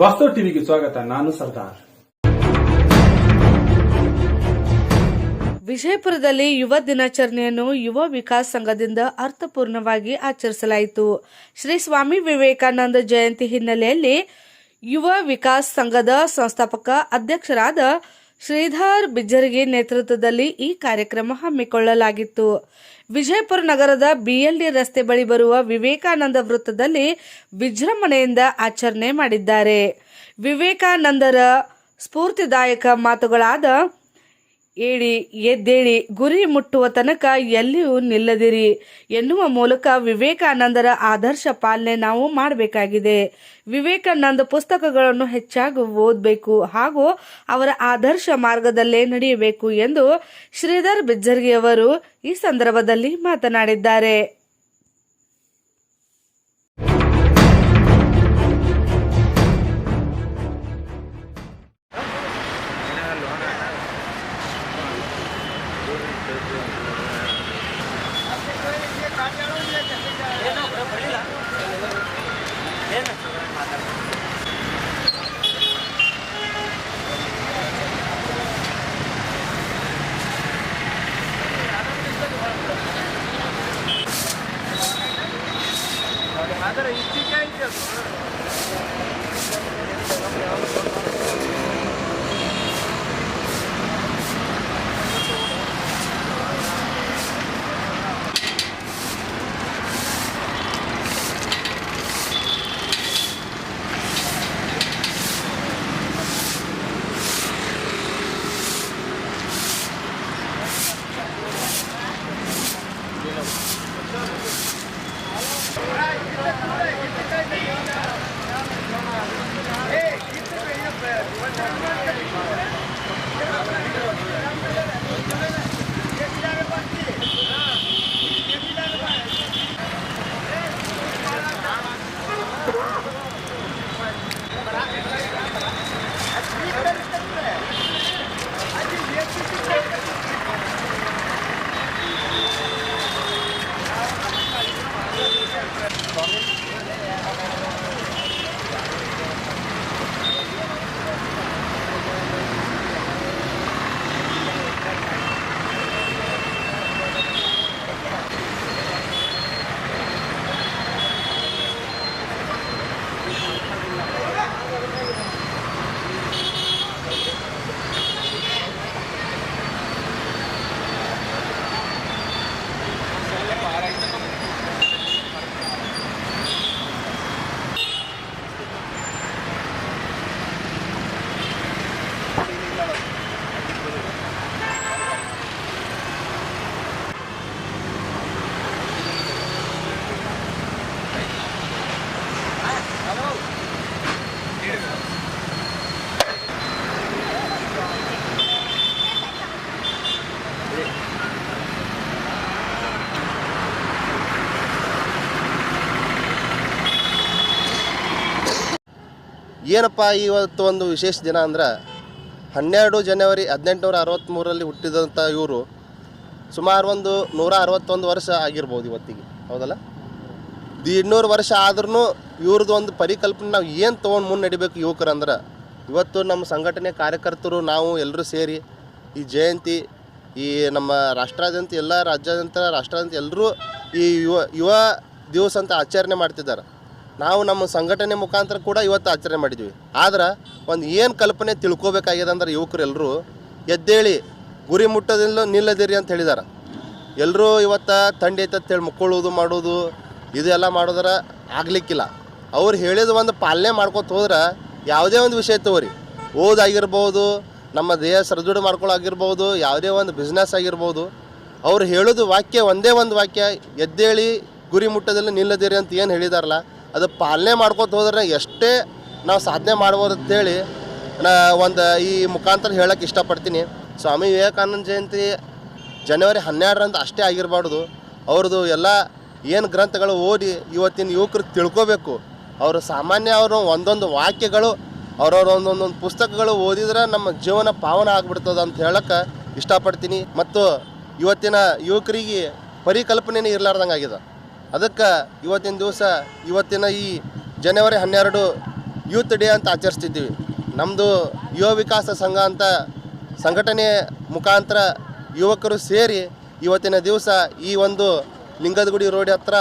ವಾಸ್ತವ ಟಿವಿಗೆ ಸ್ವಾಗತ. ನಾನು ಸರ್ದಾರ್. ವಿಜಯಪುರದಲ್ಲಿ ಯುವ ದಿನಾಚರಣೆಯನ್ನು ಯುವ ವಿಕಾಸ್ ಸಂಘದಿಂದ ಅರ್ಥಪೂರ್ಣವಾಗಿ ಆಚರಿಸಲಾಯಿತು. ಶ್ರೀ ಸ್ವಾಮಿ ವಿವೇಕಾನಂದ ಜಯಂತಿ ಹಿನ್ನೆಲೆಯಲ್ಲಿ ಯುವ ವಿಕಾಸ್ ಸಂಘದ ಸಂಸ್ಥಾಪಕ ಅಧ್ಯಕ್ಷರಾದ ಶ್ರೀಧರ್ ಬಿಜ್ಜರಗಿ ನೇತೃತ್ವದಲ್ಲಿ ಈ ಕಾರ್ಯಕ್ರಮ ಹಮ್ಮಿಕೊಳ್ಳಲಾಗಿತ್ತು. ವಿಜಯಪುರ ನಗರದ ಬಿಎಲ್ಡಿ ರಸ್ತೆ ಬಳಿ ಬರುವ ವಿವೇಕಾನಂದ ವೃತ್ತದಲ್ಲಿ ವಿಜೃಂಭಣೆಯಿಂದ ಆಚರಣೆ ಮಾಡಿದ್ದಾರೆ. ವಿವೇಕಾನಂದರ ಸ್ಫೂರ್ತಿದಾಯಕ ಮಾತುಗಳಾದ ಏಳಿ ಎದ್ದೇಳಿ, ಗುರಿ ಮುಟ್ಟುವ ತನಕ ಎಲ್ಲಿಯೂ ನಿಲ್ಲದಿರಿ ಎನ್ನುವ ಮೂಲಕ ವಿವೇಕಾನಂದರ ಆದರ್ಶ ಪಾಲನೆ ನಾವು ಮಾಡಬೇಕಾಗಿದೆ. ವಿವೇಕಾನಂದ ಪುಸ್ತಕಗಳನ್ನು ಹೆಚ್ಚಾಗಿ ಓದಬೇಕು ಹಾಗೂ ಅವರ ಆದರ್ಶ ಮಾರ್ಗದಲ್ಲೇ ನಡೆಯಬೇಕು ಎಂದು ಶ್ರೀಧರ್ ಬಿಜ್ಜರ್ಗಿ ಅವರು ಈ ಸಂದರ್ಭದಲ್ಲಿ ಮಾತನಾಡಿದ್ದಾರೆ. ಏನಪ್ಪ ಇವತ್ತು ಒಂದು ವಿಶೇಷ ದಿನ ಅಂದ್ರೆ 12 ಜನವರಿ 1863ರಲ್ಲಿ ಹುಟ್ಟಿದಂಥ ಇವರು ಸುಮಾರು ಒಂದು 161 ವರ್ಷ ಆಗಿರ್ಬೋದು ಇವತ್ತಿಗೆ, ಹೌದಲ್ಲ? 200 ವರ್ಷ ಆದ್ರೂ ಇವ್ರದ್ದು ಒಂದು ಪರಿಕಲ್ಪನೆ ನಾವು ಏನು ತೊಗೊಂಡು ಮುನ್ನಡೆ ನಡಿಬೇಕು ಯುವಕರು ಅಂದ್ರೆ, ಇವತ್ತು ನಮ್ಮ ಸಂಘಟನೆ ಕಾರ್ಯಕರ್ತರು ನಾವು ಎಲ್ಲರೂ ಸೇರಿ ಈ ಜಯಂತಿ, ಈ ನಮ್ಮ ರಾಷ್ಟ್ರಾದ್ಯಂತ ಎಲ್ಲ ರಾಜ್ಯಾದ್ಯಂತ ರಾಷ್ಟ್ರಾದ್ಯಂತ ಎಲ್ಲರೂ ಈ ಯುವ ದಿವಸ ಅಂತ ಆಚರಣೆ ಮಾಡ್ತಿದ್ದಾರೆ. ನಾವು ನಮ್ಮ ಸಂಘಟನೆ ಮುಖಾಂತರ ಕೂಡ ಇವತ್ತು ಆಚರಣೆ ಮಾಡಿದ್ವಿ. ಆದ್ರೆ ಒಂದು ಏನು ಕಲ್ಪನೆ ತಿಳ್ಕೊಬೇಕಾಗಿದೆ ಅಂದ್ರೆ ಯುವಕರು ಎಲ್ಲರೂ ಎದ್ದೇಳಿ, ಗುರಿ ಮುಟ್ಟೋದಿಲ್ಲ ನಿಲ್ಲದಿರಿ ಅಂತ ಹೇಳಿದ್ದಾರೆ. ಎಲ್ಲರೂ ಇವತ್ತು ತಂಡಿ ಐತಂತೇಳಿ ಮುಕ್ಕೊಳ್ಳೋದು ಮಾಡೋದು ಇದೆಲ್ಲ ಮಾಡೋದ್ರೆ ಆಗಲಿಕ್ಕಿಲ್ಲ. ಅವ್ರು ಹೇಳಿದ ಒಂದು ಪಾಲನೆ ಮಾಡ್ಕೊತ ಹೋದ್ರೆ ಯಾವುದೇ ಒಂದು ವಿಷಯ ತಗೋರಿ, ಓದಾಗಿರ್ಬೋದು, ನಮ್ಮ ದೇಹ ಸದೃಢ ಮಾಡ್ಕೊಳ್ಳೋಗಿರ್ಬೋದು, ಯಾವುದೇ ಒಂದು ಬಿಸ್ನೆಸ್ ಆಗಿರ್ಬೋದು, ಅವ್ರು ಹೇಳೋದು ವಾಕ್ಯ ಒಂದೇ ಒಂದು ವಾಕ್ಯ, ಎದ್ದೇಳಿ ಗುರಿ ಮುಟ್ಟೋದಿಲ್ಲ ನಿಲ್ಲದಿರಿ ಅಂತ ಏನು ಹೇಳಿದಾರಲ್ಲ, ಅದು ಪಾಲನೆ ಮಾಡ್ಕೊತ ಹೋದ್ರೆ ಎಷ್ಟೇ ನಾವು ಸಾಧನೆ ಮಾಡ್ಬೋದು ಅಂತೇಳಿ ಒಂದು ಈ ಮುಖಾಂತರ ಹೇಳೋಕ್ಕೆ ಇಷ್ಟಪಡ್ತೀನಿ. ಸ್ವಾಮಿ ವಿವೇಕಾನಂದ ಜಯಂತಿ ಜನವರಿ 12ರಂದು ಅಷ್ಟೇ ಆಗಿರಬಾರ್ದು. ಅವ್ರದ್ದು ಎಲ್ಲ ಏನು ಗ್ರಂಥಗಳು ಓದಿ ಇವತ್ತಿನ ಯುವಕರು ತಿಳ್ಕೊಬೇಕು. ಅವರು ಸಾಮಾನ್ಯ ಅವರು ಒಂದೊಂದು ವಾಕ್ಯಗಳು ಅವ್ರವ್ರ ಒಂದೊಂದೊಂದು ಪುಸ್ತಕಗಳು ಓದಿದ್ರೆ ನಮ್ಮ ಜೀವನ ಪಾವನ ಆಗ್ಬಿಡ್ತದೆ ಅಂತ ಹೇಳಕ್ಕೆ ಇಷ್ಟಪಡ್ತೀನಿ. ಮತ್ತು ಇವತ್ತಿನ ಯುವಕರಿಗೆ ಪರಿಕಲ್ಪನೆನೇ ಇರಲಾರ್ದಂಗೆ ಆಗಿದೆ. ಅದಕ್ಕೆ ಇವತ್ತಿನ ದಿವಸ, ಇವತ್ತಿನ ಈ ಜನವರಿ 12 ಯೂತ್ ಡೇ ಅಂತ ಆಚರಿಸ್ತಿದ್ದೀವಿ. ನಮ್ಮದು ಯುವ ವಿಕಾಸ ಸಂಘ ಅಂತ ಸಂಘಟನೆ ಮುಖಾಂತರ ಯುವಕರು ಸೇರಿ ಇವತ್ತಿನ ದಿವಸ ಈ ಒಂದು ಲಿಂಗದಗುಡಿ ರೋಡ್ ಹತ್ರ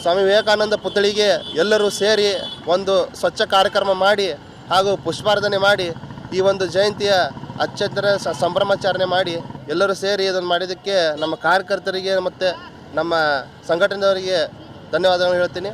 ಸ್ವಾಮಿ ವಿವೇಕಾನಂದ ಪುತ್ಥಳಿಗೆ ಎಲ್ಲರೂ ಸೇರಿ ಒಂದು ಸ್ವಚ್ಛ ಕಾರ್ಯಕ್ರಮ ಮಾಡಿ ಹಾಗೂ ಪುಷ್ಪಾರ್ಚನೆ ಮಾಡಿ ಈ ಒಂದು ಜಯಂತಿಯ ಅತ್ಯಂತ ಸಂಭ್ರಮಾಚರಣೆ ಮಾಡಿ ಎಲ್ಲರೂ ಸೇರಿ ಇದನ್ನು ಮಾಡಿದ್ದಕ್ಕೆ ನಮ್ಮ ಕಾರ್ಯಕರ್ತರಿಗೆ ಮತ್ತು ನಮ್ಮ ಸಂಘಟನೆಯವರಿಗೆ ಧನ್ಯವಾದಗಳು ಹೇಳ್ತೀನಿ.